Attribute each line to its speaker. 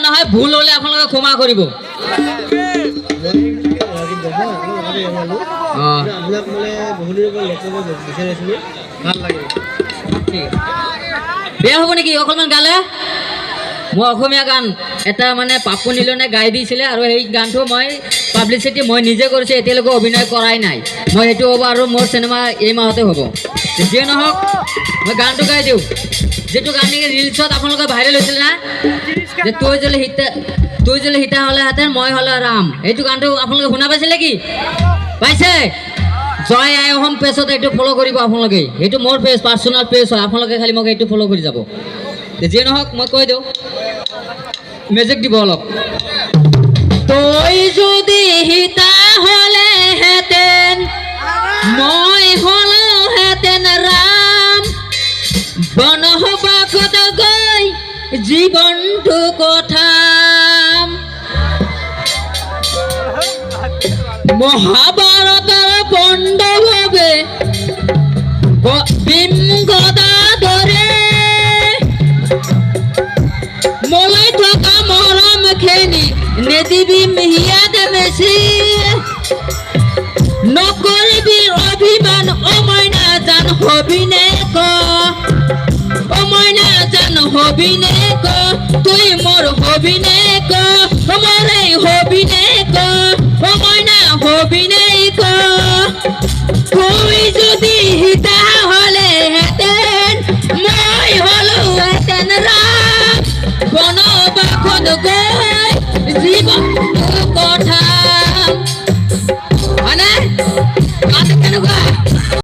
Speaker 1: নহয় ভুল হলে আপোনালোকে ক্ষমা কৰিব বেয়া হ'ব নেকি অকণমান গালে মই অসমীয়া গান এটা মানে পাপু নীলনে গাই দিছিলে আৰু সেই গানটো মই পাব্লিচিটি মই নিজে কৰিছোঁ এতিয়ালৈকে অভিনয় কৰাই নাই মই সেইটো হ'ব আৰু মোৰ চিনেমা এই মাহতে হ'ব যিয়ে নহওক মই গানটো গাই দিওঁ যেটো গান নেকি ৰিলছত আপোনালোকে ভাইৰেল হৈছিল না যে তুই জলে হিতা হ'লে হাতে মই হ'লে ৰাম এইটো গানটো আপোনালোকে শুনা পাইছিলে কি পাইছে জয় আই অসম পেজত এইটো ফ'ল' কৰিব আপোনালোকে এইটো মোৰ পেজ পাৰ্চনেল পেজ হয় আপোনালোকে খালি মোক এইটো ফ'ল' কৰি যাব যিয়ে নহওক মই কৈ দিওঁ মেজিক দিব অলপ তই যদি হিতা হ'লেহেঁতেন মই হ'লোহেঁতেন ৰাম বনবাসত গৈ জীৱনটো কথাম মহাভাৰতৰ পণ্ডৱে ভীম গদা ধৰে মোলৈ থকা মৰম খেনি নেদিবি মিহিয়াত বেছি নকৰিবি অভিমান মই নাজান হবিনে ক মই নাজান হবিনে ক তুই মোৰ হবিনে ক মৰে হবিনে ক মই না হবিনে ক তুই যদি হিতা